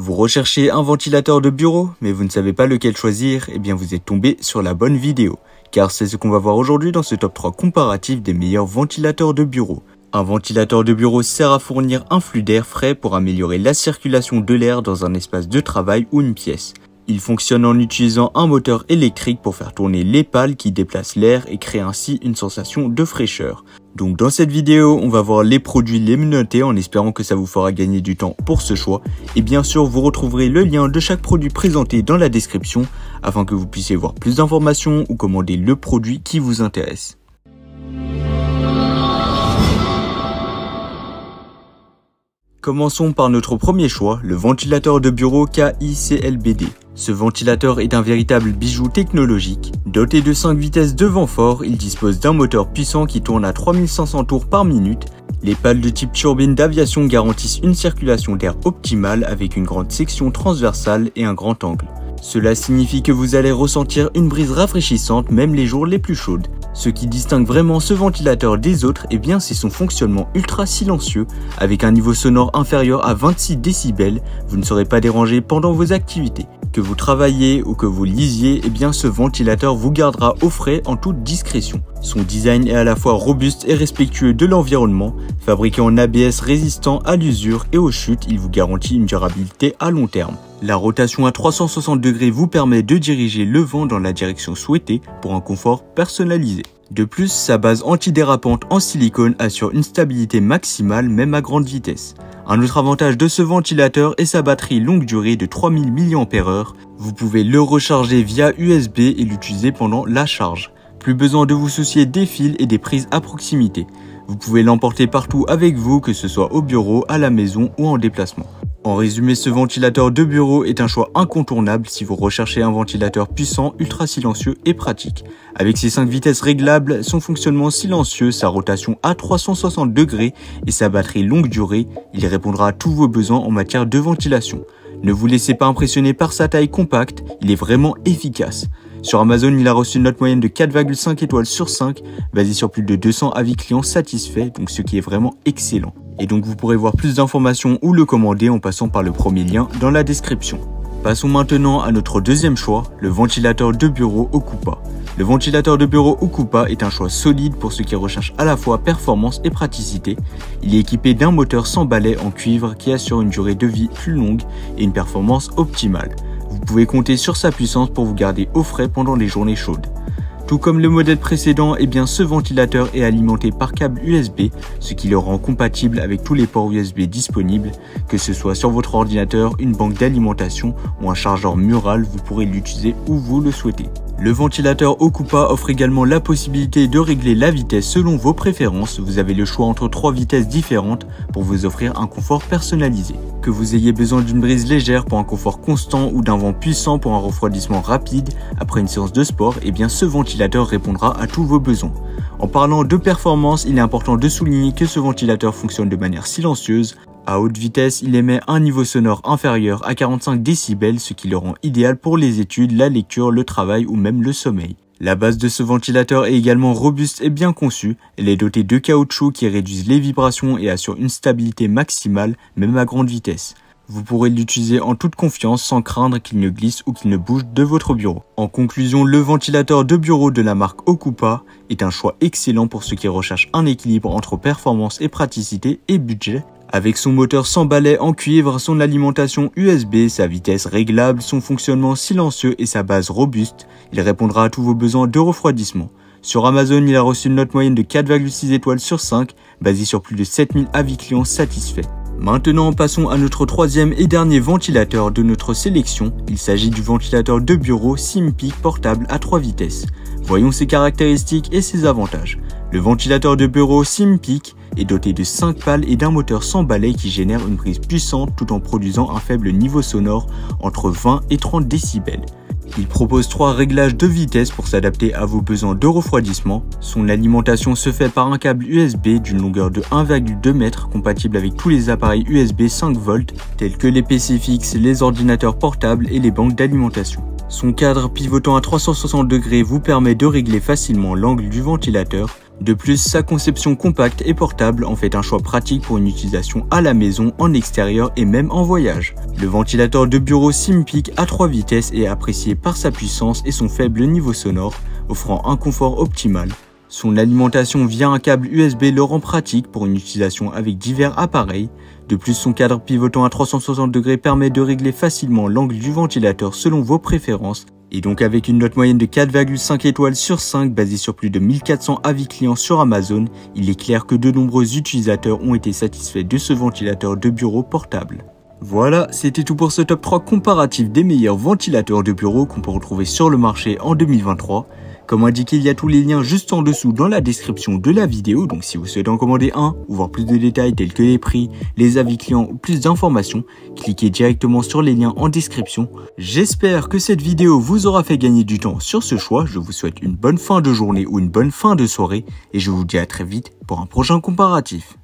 Vous recherchez un ventilateur de bureau, mais vous ne savez pas lequel choisir, eh bien vous êtes tombé sur la bonne vidéo. Car c'est ce qu'on va voir aujourd'hui dans ce top 3 comparatif des meilleurs ventilateurs de bureau. Un ventilateur de bureau sert à fournir un flux d'air frais pour améliorer la circulation de l'air dans un espace de travail ou une pièce. Il fonctionne en utilisant un moteur électrique pour faire tourner les pales qui déplacent l'air et créent ainsi une sensation de fraîcheur. Donc dans cette vidéo, on va voir les produits les mieux notés en espérant que ça vous fera gagner du temps pour ce choix. Et bien sûr, vous retrouverez le lien de chaque produit présenté dans la description afin que vous puissiez voir plus d'informations ou commander le produit qui vous intéresse. Commençons par notre premier choix, le ventilateur de bureau KICLBD. Ce ventilateur est un véritable bijou technologique. Doté de 5 vitesses de vent fort, il dispose d'un moteur puissant qui tourne à 3500 tours par minute. Les pales de type turbine d'aviation garantissent une circulation d'air optimale avec une grande section transversale et un grand angle. Cela signifie que vous allez ressentir une brise rafraîchissante même les jours les plus chaudes. Ce qui distingue vraiment ce ventilateur des autres, eh bien c'est son fonctionnement ultra silencieux. Avec un niveau sonore inférieur à 26 décibels, vous ne serez pas dérangé pendant vos activités. Que vous travaillez ou que vous lisiez, eh bien ce ventilateur vous gardera au frais en toute discrétion. Son design est à la fois robuste et respectueux de l'environnement. Fabriqué en ABS résistant à l'usure et aux chutes, il vous garantit une durabilité à long terme. La rotation à 360 degrés vous permet de diriger le vent dans la direction souhaitée pour un confort personnalisé. De plus, sa base antidérapante en silicone assure une stabilité maximale même à grande vitesse. Un autre avantage de ce ventilateur est sa batterie longue durée de 3000 mAh. Vous pouvez le recharger via USB et l'utiliser pendant la charge. Plus besoin de vous soucier des fils et des prises à proximité. Vous pouvez l'emporter partout avec vous, que ce soit au bureau, à la maison ou en déplacement. En résumé, ce ventilateur de bureau est un choix incontournable si vous recherchez un ventilateur puissant, ultra silencieux et pratique. Avec ses 5 vitesses réglables, son fonctionnement silencieux, sa rotation à 360 degrés et sa batterie longue durée, il répondra à tous vos besoins en matière de ventilation. Ne vous laissez pas impressionner par sa taille compacte, il est vraiment efficace. Sur Amazon, il a reçu une note moyenne de 4,5 étoiles sur 5, basée sur plus de 200 avis clients satisfaits, donc ce qui est vraiment excellent. Et donc vous pourrez voir plus d'informations ou le commander en passant par le premier lien dans la description. Passons maintenant à notre deuxième choix, le ventilateur de bureau Okupa. Le ventilateur de bureau Okupa est un choix solide pour ceux qui recherchent à la fois performance et praticité. Il est équipé d'un moteur sans balai en cuivre qui assure une durée de vie plus longue et une performance optimale. Vous pouvez compter sur sa puissance pour vous garder au frais pendant les journées chaudes. Tout comme le modèle précédent, eh bien ce ventilateur est alimenté par câble USB, ce qui le rend compatible avec tous les ports USB disponibles, que ce soit sur votre ordinateur, une banque d'alimentation ou un chargeur mural, vous pourrez l'utiliser où vous le souhaitez. Le ventilateur Okupa offre également la possibilité de régler la vitesse selon vos préférences. Vous avez le choix entre 3 vitesses différentes pour vous offrir un confort personnalisé. Que vous ayez besoin d'une brise légère pour un confort constant ou d'un vent puissant pour un refroidissement rapide après une séance de sport, eh bien ce ventilateur répondra à tous vos besoins. En parlant de performance, il est important de souligner que ce ventilateur fonctionne de manière silencieuse. À haute vitesse, il émet un niveau sonore inférieur à 45 décibels, ce qui le rend idéal pour les études, la lecture, le travail ou même le sommeil. La base de ce ventilateur est également robuste et bien conçue. Elle est dotée de caoutchouc qui réduisent les vibrations et assure une stabilité maximale, même à grande vitesse. Vous pourrez l'utiliser en toute confiance sans craindre qu'il ne glisse ou qu'il ne bouge de votre bureau. En conclusion, le ventilateur de bureau de la marque Okupa est un choix excellent pour ceux qui recherchent un équilibre entre performance et praticité et budget. Avec son moteur sans balai en cuivre, son alimentation USB, sa vitesse réglable, son fonctionnement silencieux et sa base robuste, il répondra à tous vos besoins de refroidissement. Sur Amazon, il a reçu une note moyenne de 4,6 étoiles sur 5, basée sur plus de 7000 avis clients satisfaits. Maintenant, passons à notre troisième et dernier ventilateur de notre sélection. Il s'agit du ventilateur de bureau SimPeak portable à 3 vitesses. Voyons ses caractéristiques et ses avantages. Le ventilateur de bureau SimPeak est doté de 5 pales et d'un moteur sans balai qui génère une prise puissante tout en produisant un faible niveau sonore entre 20 et 30 décibels. Il propose 3 réglages de vitesse pour s'adapter à vos besoins de refroidissement. Son alimentation se fait par un câble USB d'une longueur de 1,2 m compatible avec tous les appareils USB 5V tels que les PC fixes, les ordinateurs portables et les banques d'alimentation. Son cadre pivotant à 360 degrés vous permet de régler facilement l'angle du ventilateur. De plus, sa conception compacte et portable en fait un choix pratique pour une utilisation à la maison, en extérieur et même en voyage. Le ventilateur de bureau Simpeak à 3 vitesses est apprécié par sa puissance et son faible niveau sonore, offrant un confort optimal. Son alimentation via un câble USB le rend pratique pour une utilisation avec divers appareils. De plus, son cadre pivotant à 360 degrés permet de régler facilement l'angle du ventilateur selon vos préférences. Et donc avec une note moyenne de 4,5 étoiles sur 5 basée sur plus de 1400 avis clients sur Amazon, il est clair que de nombreux utilisateurs ont été satisfaits de ce ventilateur de bureau portable. Voilà, c'était tout pour ce top 3 comparatif des meilleurs ventilateurs de bureau qu'on peut retrouver sur le marché en 2023. Comme indiqué, il y a tous les liens juste en dessous dans la description de la vidéo, donc si vous souhaitez en commander un ou voir plus de détails tels que les prix, les avis clients ou plus d'informations, cliquez directement sur les liens en description. J'espère que cette vidéo vous aura fait gagner du temps sur ce choix, je vous souhaite une bonne fin de journée ou une bonne fin de soirée et je vous dis à très vite pour un prochain comparatif.